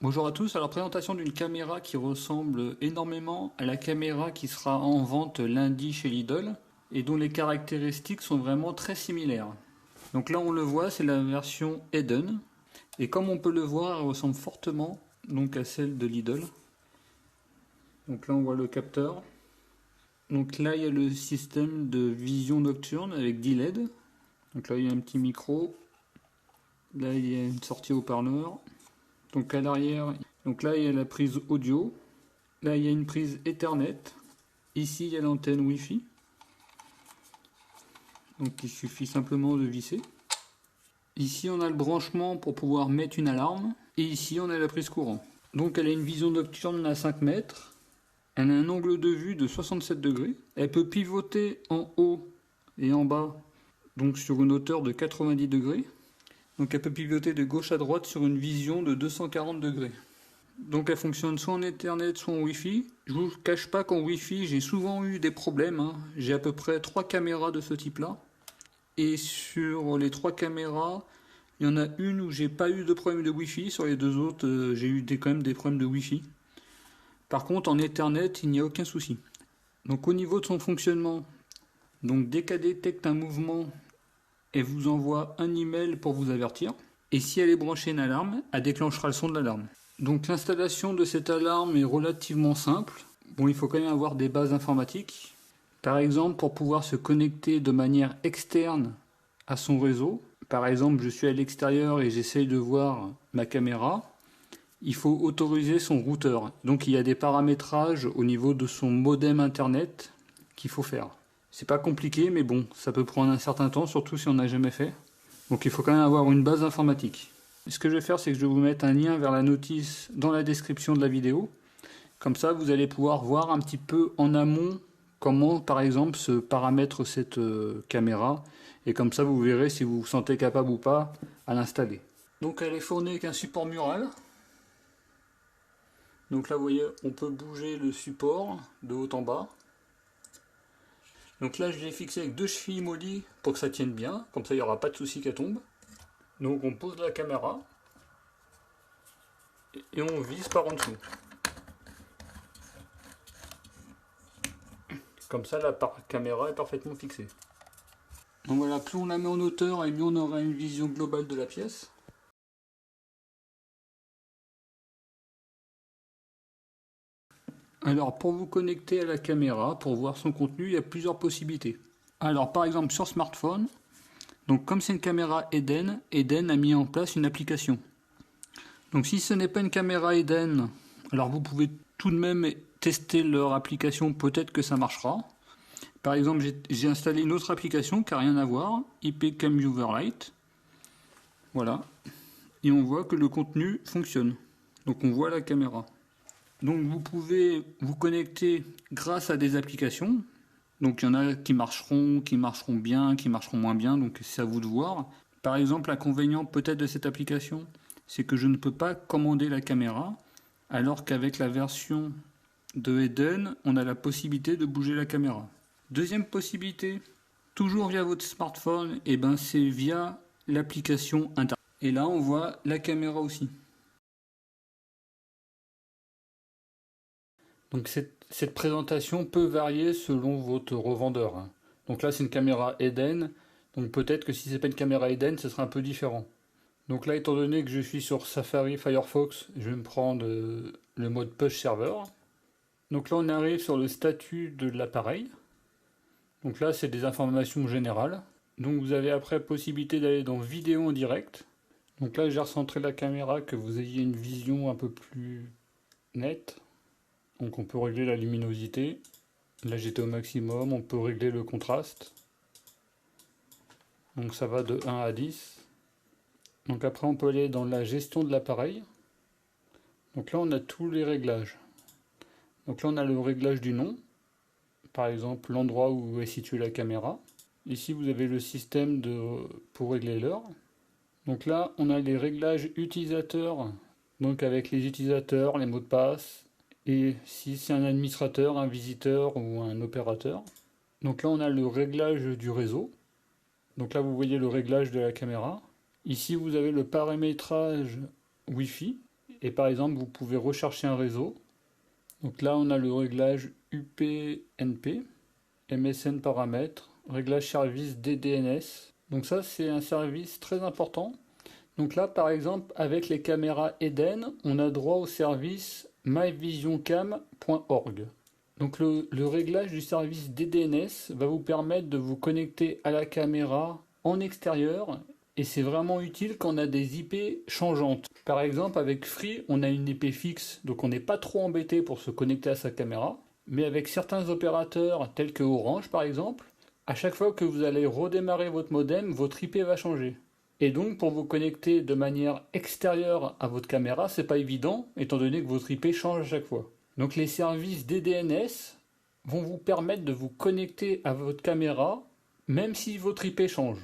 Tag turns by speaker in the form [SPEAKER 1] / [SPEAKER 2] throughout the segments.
[SPEAKER 1] Bonjour à tous, alors présentation d'une caméra qui ressemble énormément à la caméra qui sera en vente lundi chez Lidl et dont les caractéristiques sont vraiment très similaires. Donc là on le voit, c'est la version Eden et comme on peut le voir, elle ressemble fortement donc à celle de Lidl. Donc là on voit le capteur. Donc là il y a le système de vision nocturne avec 10 LED. Donc là il y a un petit micro. Là il y a une sortie haut-parleur. Donc à l'arrière, donc là il y a la prise audio. Là il y a une prise Ethernet. Ici il y a l'antenne Wi-Fi. Donc il suffit simplement de visser. Ici on a le branchement pour pouvoir mettre une alarme. Et ici on a la prise courant. Donc elle a une vision nocturne à 5 mètres. Elle a un angle de vue de 67 degrés. Elle peut pivoter en haut et en bas, donc sur une hauteur de 90 degrés. Donc elle peut pivoter de gauche à droite sur une vision de 240 degrés. Donc elle fonctionne soit en Ethernet, soit en Wi-Fi. Je vous cache pas qu'en Wi-Fi, j'ai souvent eu des problèmes. J'ai à peu près 3 caméras de ce type-là. Et sur les 3 caméras, il y en a une où j'ai pas eu de problème de Wi-Fi. Sur les deux autres, j'ai eu quand même des problèmes de Wi-Fi. Par contre, en Ethernet, il n'y a aucun souci. Donc au niveau de son fonctionnement, donc dès qu'elle détecte un mouvement, elle vous envoie un email pour vous avertir. Et si elle est branchée une alarme, elle déclenchera le son de l'alarme. Donc l'installation de cette alarme est relativement simple. Bon, il faut quand même avoir des bases informatiques. Par exemple, pour pouvoir se connecter de manière externe à son réseau. Par exemple, je suis à l'extérieur et j'essaye de voir ma caméra. Il faut autoriser son routeur. Donc il y a des paramétrages au niveau de son modem internet qu'il faut faire. C'est pas compliqué, mais bon, ça peut prendre un certain temps, surtout si on n'a jamais fait. Donc il faut quand même avoir une base informatique. Ce que je vais faire, c'est que je vais vous mettre un lien vers la notice dans la description de la vidéo. Comme ça, vous allez pouvoir voir un petit peu en amont comment, par exemple, se paramètre cette caméra. Et comme ça, vous verrez si vous vous sentez capable ou pas à l'installer. Donc elle est fournie avec un support mural. Donc là, vous voyez, on peut bouger le support de haut en bas. Donc là, je l'ai fixé avec 2 chevilles mollies pour que ça tienne bien. Comme ça, il n'y aura pas de souci qu'elle tombe. Donc on pose la caméra et on vise par en dessous. Comme ça, la caméra est parfaitement fixée. Donc voilà, plus on la met en hauteur et mieux on aura une vision globale de la pièce. Alors pour vous connecter à la caméra, pour voir son contenu, il y a plusieurs possibilités. Alors par exemple sur smartphone, donc comme c'est une caméra Eden, Eden a mis en place une application. Donc si ce n'est pas une caméra Eden, alors vous pouvez tout de même tester leur application, peut-être que ça marchera. Par exemple, j'ai installé une autre application qui n'a rien à voir, IP Cam Viewer Lite. Voilà. Et on voit que le contenu fonctionne. Donc on voit la caméra. Donc vous pouvez vous connecter grâce à des applications. Donc il y en a qui marcheront bien, qui marcheront moins bien, donc c'est à vous de voir. Par exemple, l'inconvénient peut-être de cette application, c'est que je ne peux pas commander la caméra, alors qu'avec la version de Eden, on a la possibilité de bouger la caméra. Deuxième possibilité, toujours via votre smartphone, et ben c'est via l'application internet. Et là on voit la caméra aussi. Donc cette présentation peut varier selon votre revendeur. Donc là c'est une caméra Eden, donc peut-être que si c'est pas une caméra Eden, ce sera un peu différent. Donc là, étant donné que je suis sur Safari Firefox, je vais me prendre le mode Push Server. Donc là on arrive sur le statut de l'appareil. Donc là c'est des informations générales. Donc vous avez après possibilité d'aller dans vidéo en direct. Donc là j'ai recentré la caméra, que vous ayez une vision un peu plus nette. Donc on peut régler la luminosité. Là j'étais au maximum, on peut régler le contraste. Donc ça va de 1 à 10. Donc après on peut aller dans la gestion de l'appareil. Donc là on a tous les réglages. Donc là on a le réglage du nom. Par exemple l'endroit où est située la caméra. Ici vous avez le système pour régler l'heure. Donc là on a les réglages utilisateurs. Donc avec les utilisateurs, les mots de passe. Et si c'est un administrateur, un visiteur ou un opérateur. Donc là on a le réglage du réseau. Donc là vous voyez le réglage de la caméra. Ici vous avez le paramétrage Wi-Fi. Et par exemple, vous pouvez rechercher un réseau. Donc là, on a le réglage UPnP, MSN paramètres, réglage service DDNS. Donc ça, c'est un service très important. Donc là, par exemple, avec les caméras Eden, on a droit au service myvisioncam.org. Donc le réglage du service DDNS va vous permettre de vous connecter à la caméra en extérieur et c'est vraiment utile quand on a des IP changeantes. Par exemple, avec Free, on a une IP fixe, donc on n'est pas trop embêté pour se connecter à sa caméra. Mais avec certains opérateurs, tels que Orange par exemple, à chaque fois que vous allez redémarrer votre modem, votre IP va changer. Et donc, pour vous connecter de manière extérieure à votre caméra, c'est pas évident, étant donné que votre IP change à chaque fois. Donc, les services DDNS vont vous permettre de vous connecter à votre caméra, même si votre IP change.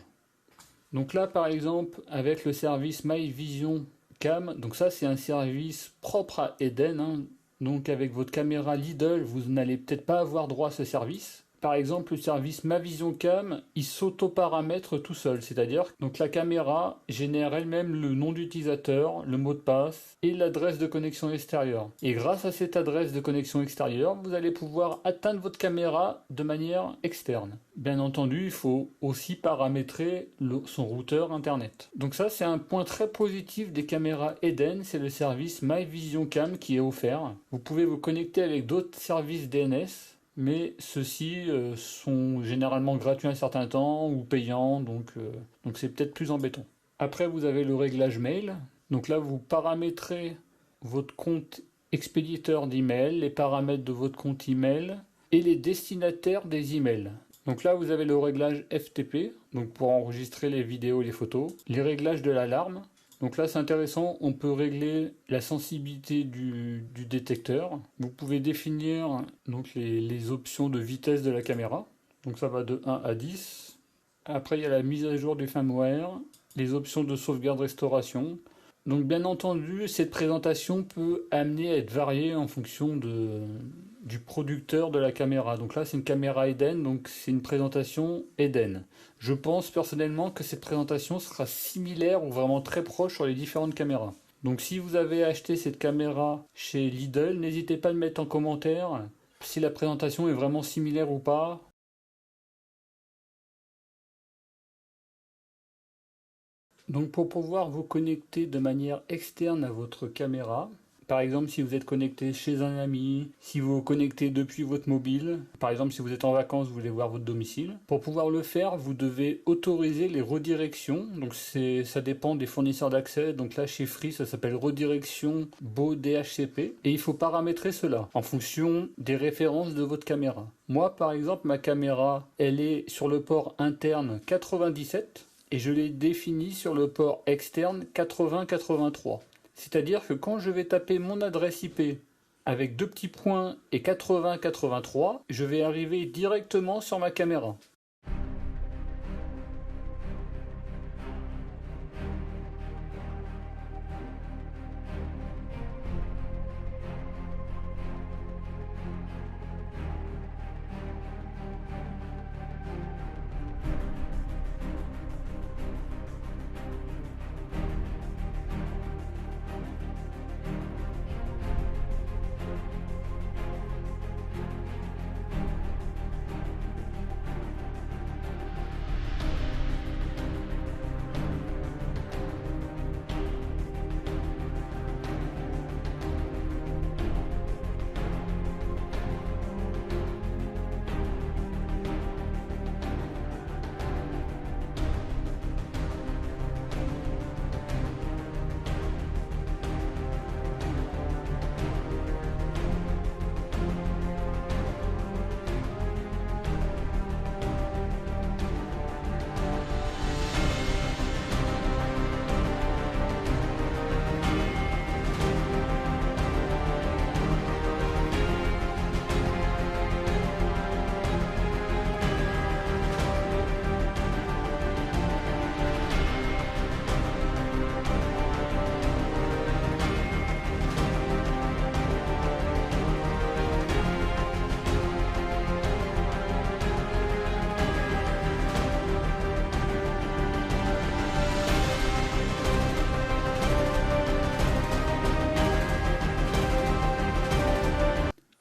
[SPEAKER 1] Donc là, par exemple, avec le service MyVisionCam, donc ça, c'est un service propre à Eden, hein. Donc, avec votre caméra Lidl, vous n'allez peut-être pas avoir droit à ce service. Par exemple, le service MyVisionCam, il s'auto-paramètre tout seul, c'est-à-dire donc la caméra génère elle-même le nom d'utilisateur, le mot de passe et l'adresse de connexion extérieure. Et grâce à cette adresse de connexion extérieure, vous allez pouvoir atteindre votre caméra de manière externe. Bien entendu, il faut aussi paramétrer son routeur internet. Donc ça, c'est un point très positif des caméras Eden, c'est le service MyVisionCam qui est offert. Vous pouvez vous connecter avec d'autres services DNS, mais ceux-ci sont généralement gratuits un certain temps ou payants, donc c'est peut-être plus embêtant. Après, vous avez le réglage mail. Donc là, vous paramétrez votre compte expéditeur d'email, les paramètres de votre compte email et les destinataires des emails. Donc là, vous avez le réglage FTP, donc pour enregistrer les vidéos et les photos, les réglages de l'alarme. Donc là, c'est intéressant, on peut régler la sensibilité du détecteur. Vous pouvez définir donc, les options de vitesse de la caméra. Donc ça va de 1 à 10. Après, il y a la mise à jour du firmware, les options de sauvegarde-restauration. Donc bien entendu, cette présentation peut amener à être variée en fonction du producteur de la caméra. Donc là, c'est une caméra Eden, donc c'est une présentation Eden. Je pense personnellement que cette présentation sera similaire ou vraiment très proche sur les différentes caméras. Donc si vous avez acheté cette caméra chez Lidl, n'hésitez pas à le mettre en commentaire si la présentation est vraiment similaire ou pas. Donc pour pouvoir vous connecter de manière externe à votre caméra, par exemple si vous êtes connecté chez un ami, si vous vous connectez depuis votre mobile, par exemple si vous êtes en vacances, vous voulez voir votre domicile, pour pouvoir le faire, vous devez autoriser les redirections, donc ça dépend des fournisseurs d'accès, donc là chez Free ça s'appelle redirection BO DHCP, et il faut paramétrer cela en fonction des références de votre caméra. Moi par exemple ma caméra elle est sur le port interne 97, et je l'ai défini sur le port externe 80-83. C'est-à-dire que quand je vais taper mon adresse IP avec 2 petits points et 80-83, je vais arriver directement sur ma caméra.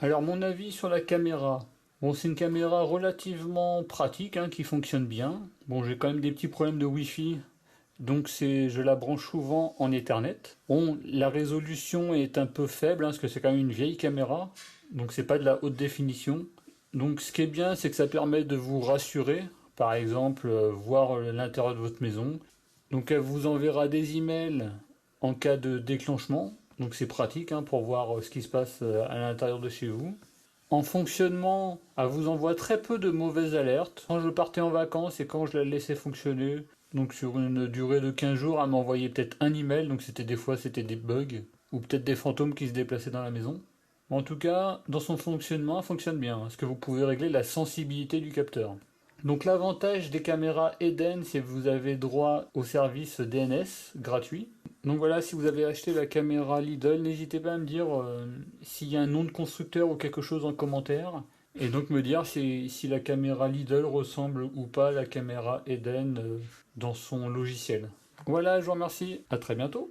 [SPEAKER 1] Alors mon avis sur la caméra. Bon, c'est une caméra relativement pratique, hein, qui fonctionne bien. Bon, j'ai quand même des petits problèmes de Wi-Fi, donc je la branche souvent en Ethernet. Bon, la résolution est un peu faible, hein, parce que c'est quand même une vieille caméra, donc c'est pas de la haute définition. Donc ce qui est bien, c'est que ça permet de vous rassurer, par exemple, voir l'intérieur de votre maison. Donc elle vous enverra des emails en cas de déclenchement, donc c'est pratique, hein, pour voir ce qui se passe à l'intérieur de chez vous. En fonctionnement, elle vous envoie très peu de mauvaises alertes. Quand je partais en vacances et quand je la laissais fonctionner, donc sur une durée de 15 jours, elle m'envoyait peut-être un email, donc des fois c'était des bugs, ou peut-être des fantômes qui se déplaçaient dans la maison. En tout cas, dans son fonctionnement, elle fonctionne bien, parce que vous pouvez régler la sensibilité du capteur. Donc l'avantage des caméras Eden, c'est que vous avez droit au service DNS gratuit. Donc voilà, si vous avez acheté la caméra Lidl, n'hésitez pas à me dire s'il y a un nom de constructeur ou quelque chose en commentaire. Et donc me dire si la caméra Lidl ressemble ou pas à la caméra Eden dans son logiciel. Voilà, je vous remercie. À très bientôt.